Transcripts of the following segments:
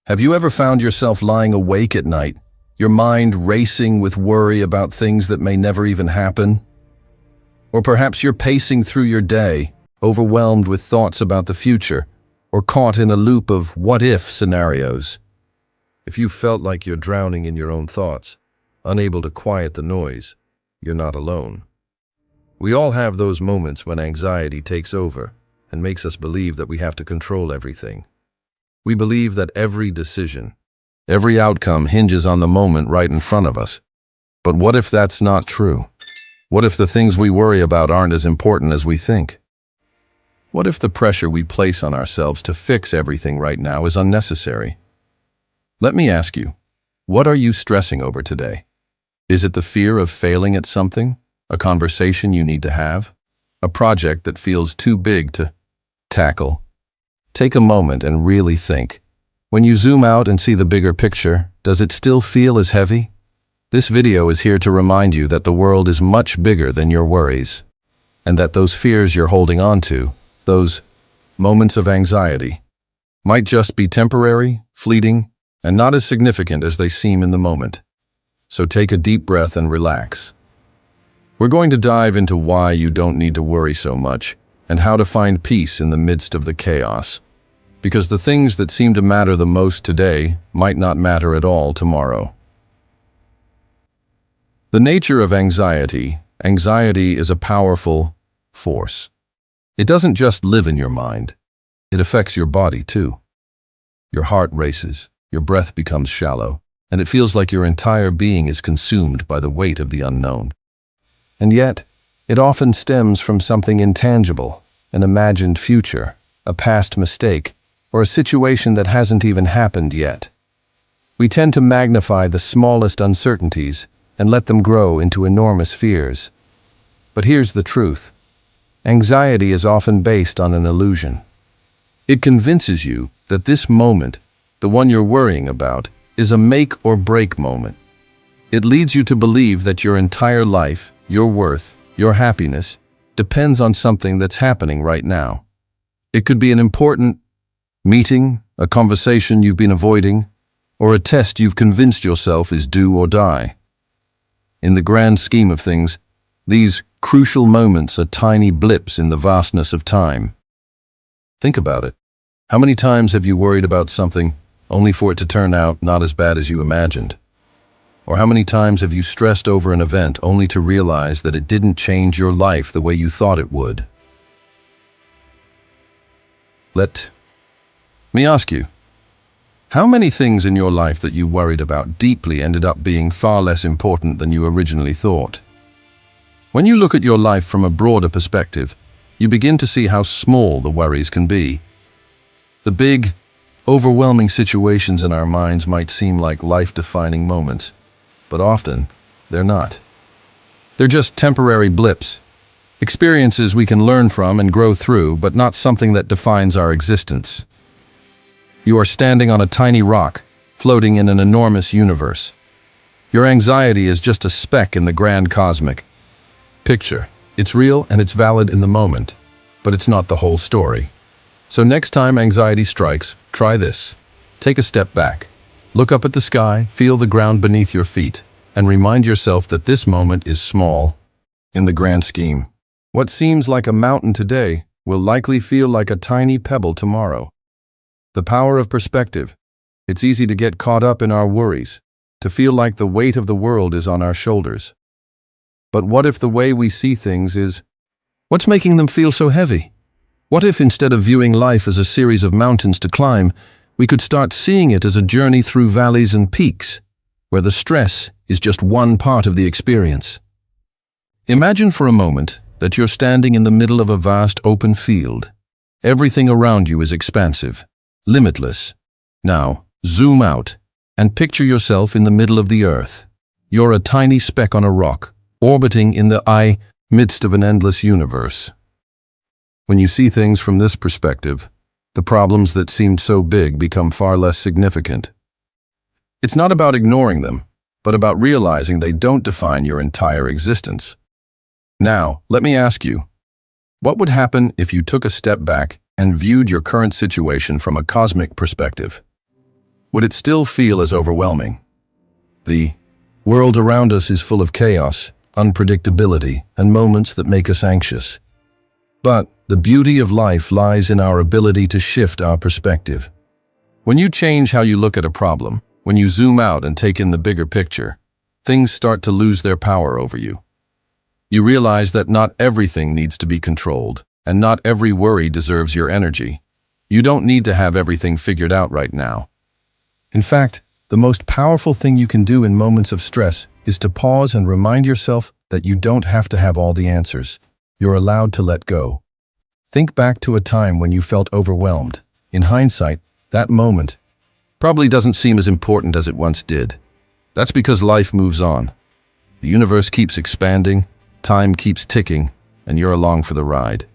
Have you ever found yourself lying awake at night, your mind racing with worry about things that may never even happen? Or perhaps you're pacing through your day, overwhelmed with thoughts about the future, or caught in a loop of what-if scenarios. If you felt like you're drowning in your own thoughts, unable to quiet the noise, you're not alone. We all have those moments when anxiety takes over and makes us believe that we have to control everything. We believe that every decision, every outcome hinges on the moment right in front of us. But what if that's not true? What if the things we worry about aren't as important as we think? What if the pressure we place on ourselves to fix everything right now is unnecessary? Let me ask you, what are you stressing over today? Is it the fear of failing at something? A conversation you need to have? A project that feels too big to tackle? Take a moment and really think. When you zoom out and see the bigger picture, does it still feel as heavy? This video is here to remind you that the world is much bigger than your worries, and that those fears you're holding on to, those moments of anxiety, might just be temporary, fleeting, and not as significant as they seem in the moment. So take a deep breath and relax. We're going to dive into why you don't need to worry so much, and how to find peace in the midst of the chaos. Because the things that seem to matter the most today might not matter at all tomorrow. The nature of anxiety. Anxiety is a powerful force. It doesn't just live in your mind. It affects your body too. Your heart races, your breath becomes shallow, and it feels like your entire being is consumed by the weight of the unknown. And yet, it often stems from something intangible, an imagined future, a past mistake, or a situation that hasn't even happened yet. We tend to magnify the smallest uncertainties and let them grow into enormous fears. But here's the truth. Anxiety is often based on an illusion. It convinces you that this moment, the one you're worrying about, is a make or break moment. It leads you to believe that your entire life, your worth, your happiness, depends on something that's happening right now. It could be an important meeting, a conversation you've been avoiding, or a test you've convinced yourself is do or die. In the grand scheme of things, these crucial moments are tiny blips in the vastness of time. Think about it. How many times have you worried about something only for it to turn out not as bad as you imagined? Or how many times have you stressed over an event only to realize that it didn't change your life the way you thought it would? Let me ask you, how many things in your life that you worried about deeply ended up being far less important than you originally thought? When you look at your life from a broader perspective, you begin to see how small the worries can be. The big, overwhelming situations in our minds might seem like life-defining moments, but often they're not. They're just temporary blips, experiences we can learn from and grow through, but not something that defines our existence. You are standing on a tiny rock, floating in an enormous universe. Your anxiety is just a speck in the grand cosmic picture. It's real and it's valid in the moment, but it's not the whole story. So next time anxiety strikes, try this. Take a step back. Look up at the sky, feel the ground beneath your feet, and remind yourself that this moment is small in the grand scheme. What seems like a mountain today will likely feel like a tiny pebble tomorrow. The power of perspective. It's easy to get caught up in our worries, to feel like the weight of the world is on our shoulders. But what if the way we see things is, what's making them feel so heavy? What if instead of viewing life as a series of mountains to climb, we could start seeing it as a journey through valleys and peaks, where the stress is just one part of the experience? Imagine for a moment that you're standing in the middle of a vast open field. Everything around you is expansive, limitless. Now, zoom out and picture yourself in the middle of the earth. You're a tiny speck on a rock, orbiting in the midst of an endless universe. When you see things from this perspective, the problems that seemed so big become far less significant. It's not about ignoring them, but about realizing they don't define your entire existence. Now, let me ask you, what would happen if you took a step back and viewed your current situation from a cosmic perspective? would it still feel as overwhelming? The world around us is full of chaos, unpredictability, and moments that make us anxious. But the beauty of life lies in our ability to shift our perspective. When you change how you look at a problem, when you zoom out and take in the bigger picture, things start to lose their power over you. You realize that not everything needs to be controlled, and not every worry deserves your energy. You don't need to have everything figured out right now. In fact, the most powerful thing you can do in moments of stress is to pause and remind yourself that you don't have to have all the answers. You're allowed to let go. Think back to a time when you felt overwhelmed. In hindsight, that moment probably doesn't seem as important as it once did. That's because life moves on. The universe keeps expanding, time keeps ticking, and you're along for the ride.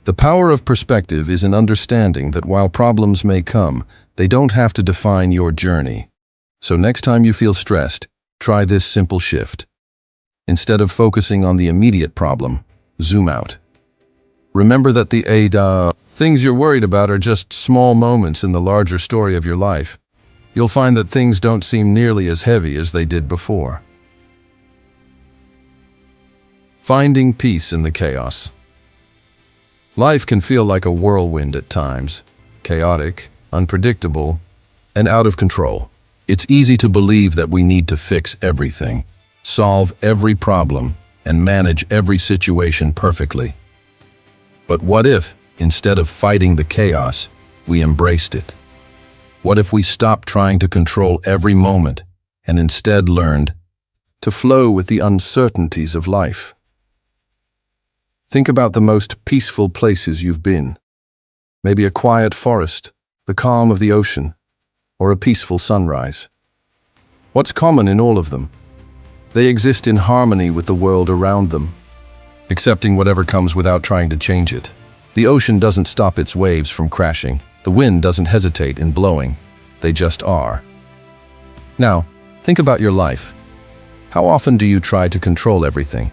The power of perspective is in understanding that while problems may come, they don't have to define your journey. So next time you feel stressed, try this simple shift. Instead of focusing on the immediate problem, zoom out. Remember that the things you're worried about are just small moments in the larger story of your life. You'll find that things don't seem nearly as heavy as they did before. Finding peace in the chaos. Life can feel like a whirlwind at times, chaotic, unpredictable, and out of control. It's easy to believe that we need to fix everything, solve every problem, and manage every situation perfectly. But what if, instead of fighting the chaos, we embraced it? What if we stopped trying to control every moment and instead learned to flow with the uncertainties of life? Think about the most peaceful places you've been. Maybe a quiet forest, the calm of the ocean, or a peaceful sunrise. What's common in all of them? They exist in harmony with the world around them, accepting whatever comes without trying to change it. The ocean doesn't stop its waves from crashing. The wind doesn't hesitate in blowing. They just are. Now, think about your life. How often do you try to control everything?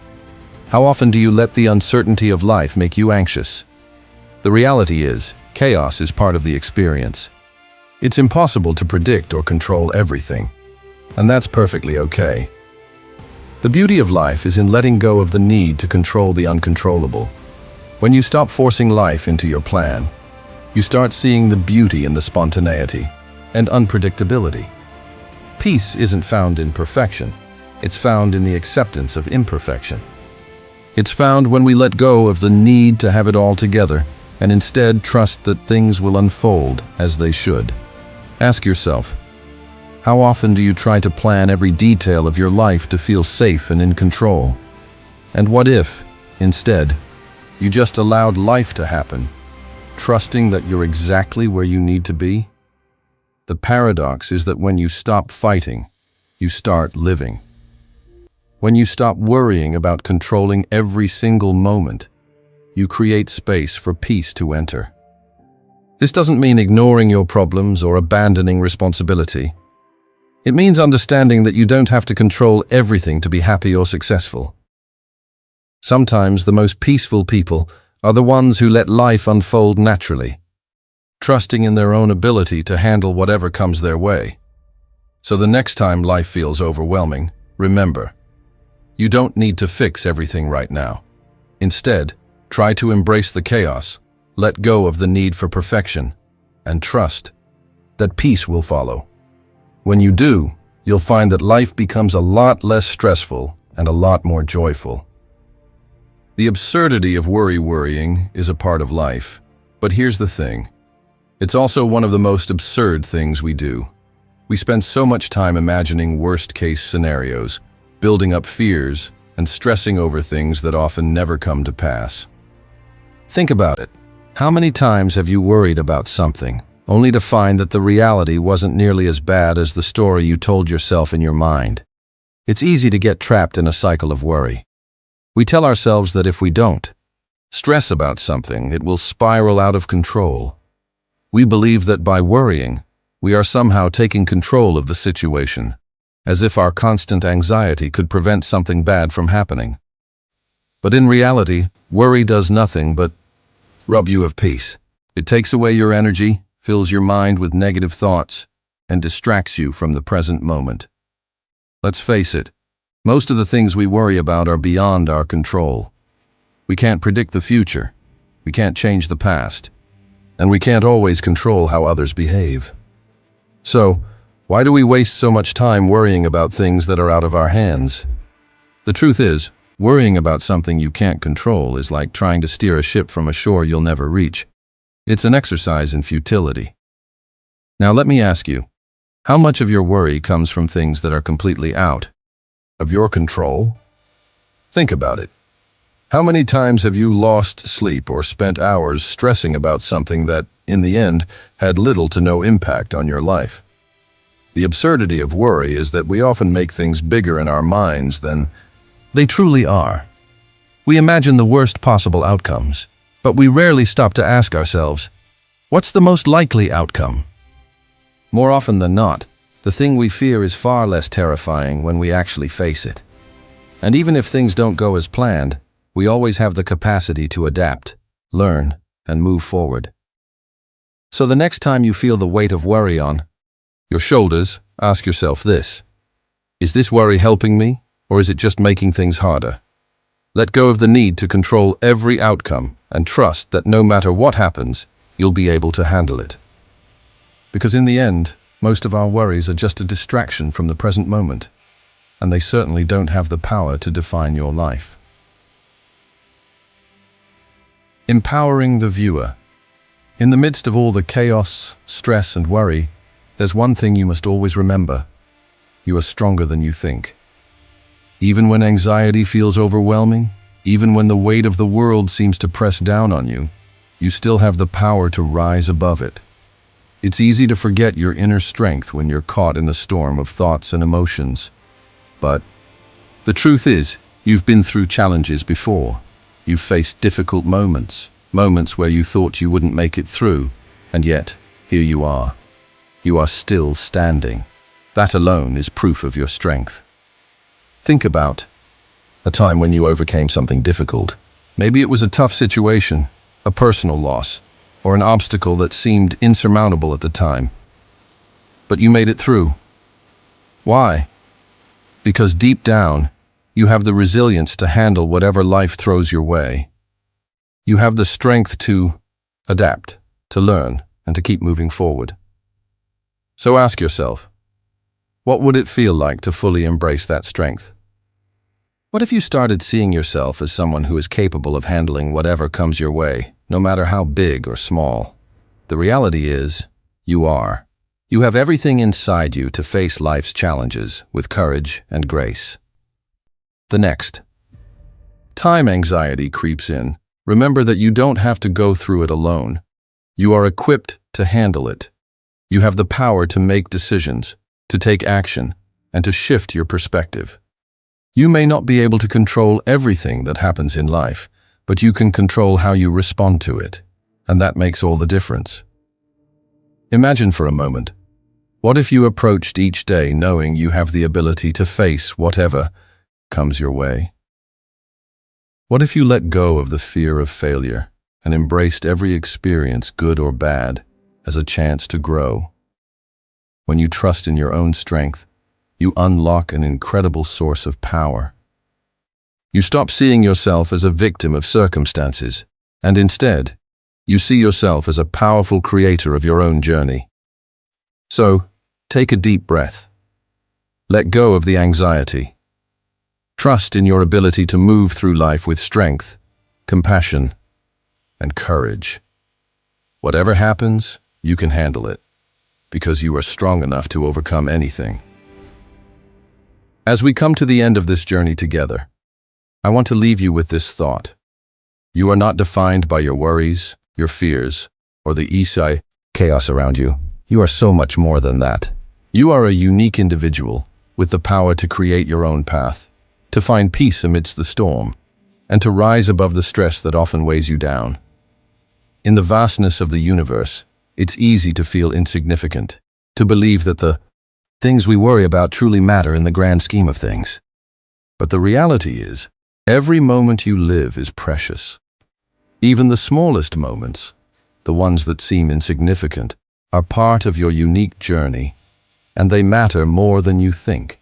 How often do you let the uncertainty of life make you anxious? The reality is, chaos is part of the experience. It's impossible to predict or control everything, and that's perfectly okay. The beauty of life is in letting go of the need to control the uncontrollable. When you stop forcing life into your plan, you start seeing the beauty in the spontaneity and unpredictability. Peace isn't found in perfection. It's found in the acceptance of imperfection. It's found when we let go of the need to have it all together and instead trust that things will unfold as they should. Ask yourself, how often do you try to plan every detail of your life to feel safe and in control? And what if, instead, you just allowed life to happen, trusting that you're exactly where you need to be? The paradox is that when you stop fighting, you start living. When you stop worrying about controlling every single moment, you create space for peace to enter. This doesn't mean ignoring your problems or abandoning responsibility. It means understanding that you don't have to control everything to be happy or successful. Sometimes the most peaceful people are the ones who let life unfold naturally, trusting in their own ability to handle whatever comes their way. So the next time life feels overwhelming, remember, you don't need to fix everything right now. Instead, try to embrace the chaos, let go of the need for perfection, and trust that peace will follow. When you do, you'll find that life becomes a lot less stressful and a lot more joyful. The absurdity of worrying is a part of life. But here's the thing. It's also one of the most absurd things we do. We spend so much time imagining worst-case scenarios, building up fears, and stressing over things that often never come to pass. Think about it. How many times have you worried about something, only to find that the reality wasn't nearly as bad as the story you told yourself in your mind? It's easy to get trapped in a cycle of worry. We tell ourselves that if we don't stress about something, it will spiral out of control. We believe that by worrying, we are somehow taking control of the situation, as if our constant anxiety could prevent something bad from happening. But in reality, worry does nothing but rob you of peace. It takes away your energy, fills your mind with negative thoughts, and distracts you from the present moment. Let's face it, most of the things we worry about are beyond our control. We can't predict the future, we can't change the past, and we can't always control how others behave. So, why do we waste so much time worrying about things that are out of our hands? The truth is, worrying about something you can't control is like trying to steer a ship from a shore you'll never reach. It's an exercise in futility. Now let me ask you, how much of your worry comes from things that are completely out of your control? Think about it. How many times have you lost sleep or spent hours stressing about something that, in the end, had little to no impact on your life? The absurdity of worry is that we often make things bigger in our minds than they truly are. We imagine the worst possible outcomes, but we rarely stop to ask ourselves, what's the most likely outcome? More often than not, the thing we fear is far less terrifying when we actually face it. And even if things don't go as planned, we always have the capacity to adapt, learn, and move forward. So the next time you feel the weight of worry on your shoulders, ask yourself this: is this worry helping me, or is it just making things harder? Let go of the need to control every outcome and trust that no matter what happens, you'll be able to handle it. Because in the end, most of our worries are just a distraction from the present moment, and they certainly don't have the power to define your life. Empowering the viewer. In the midst of all the chaos, stress, and worry, there's one thing you must always remember: you are stronger than you think. Even when anxiety feels overwhelming, even when the weight of the world seems to press down on you, you still have the power to rise above it. It's easy to forget your inner strength when you're caught in a storm of thoughts and emotions. But the truth is, you've been through challenges before. You've faced difficult moments where you thought you wouldn't make it through, and yet, here you are. You are still standing. That alone is proof of your strength. Think about a time when you overcame something difficult. Maybe it was a tough situation, a personal loss, or an obstacle that seemed insurmountable at the time. But you made it through. Why? Because deep down, you have the resilience to handle whatever life throws your way. You have the strength to adapt, to learn, and to keep moving forward. So ask yourself, what would it feel like to fully embrace that strength? What if you started seeing yourself as someone who is capable of handling whatever comes your way, no matter how big or small? The reality is, you are. You have everything inside you to face life's challenges with courage and grace. The next time anxiety creeps in, remember that you don't have to go through it alone. You are equipped to handle it. You have the power to make decisions, to take action, and to shift your perspective. You may not be able to control everything that happens in life, but you can control how you respond to it, and that makes all the difference. Imagine for a moment, what if you approached each day knowing you have the ability to face whatever comes your way? What if you let go of the fear of failure and embraced every experience, good or bad, as a chance to grow? When you trust in your own strength, you unlock an incredible source of power. You stop seeing yourself as a victim of circumstances, and instead, you see yourself as a powerful creator of your own journey. So, take a deep breath. Let go of the anxiety. Trust in your ability to move through life with strength, compassion, and courage. Whatever happens, you can handle it, because you are strong enough to overcome anything. As we come to the end of this journey together, I want to leave you with this thought. You are not defined by your worries, your fears, or the chaos around you. You are so much more than that. You are a unique individual with the power to create your own path, to find peace amidst the storm, and to rise above the stress that often weighs you down. In the vastness of the universe, it's easy to feel insignificant, to believe that the things we worry about truly matter in the grand scheme of things. But the reality is, every moment you live is precious. Even the smallest moments, the ones that seem insignificant, are part of your unique journey, and they matter more than you think.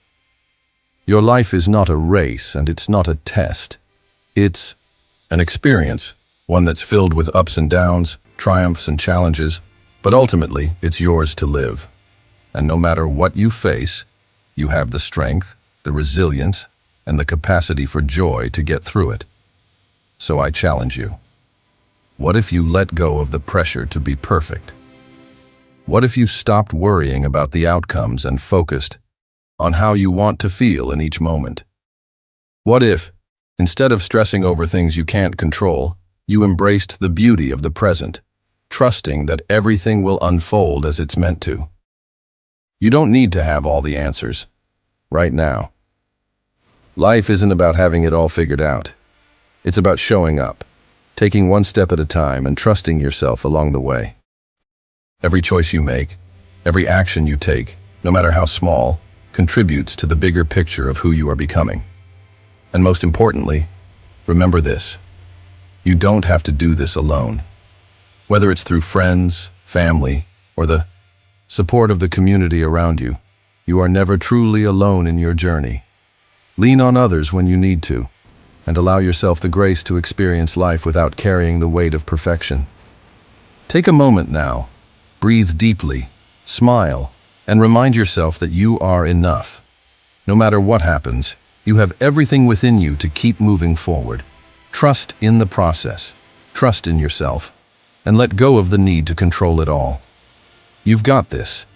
Your life is not a race, and it's not a test. It's an experience, one that's filled with ups and downs, triumphs and challenges, but ultimately it's yours to live. And no matter what you face, you have the strength, the resilience, and the capacity for joy to get through it. So I challenge you. What if you let go of the pressure to be perfect? What if you stopped worrying about the outcomes and focused on how you want to feel in each moment? What if, instead of stressing over things you can't control, you embraced the beauty of the present, trusting that everything will unfold as it's meant to? You don't need to have all the answers right now. Life isn't about having it all figured out. It's about showing up, taking one step at a time and trusting yourself along the way. Every choice you make, every action you take, no matter how small, contributes to the bigger picture of who you are becoming. And most importantly, remember this: you don't have to do this alone. Whether it's through friends, family, or the support of the community around you, you are never truly alone in your journey. Lean on others when you need to, and allow yourself the grace to experience life without carrying the weight of perfection. Take a moment now, breathe deeply, smile, and remind yourself that you are enough. No matter what happens, you have everything within you to keep moving forward. Trust in the process, trust in yourself, and let go of the need to control it all. You've got this.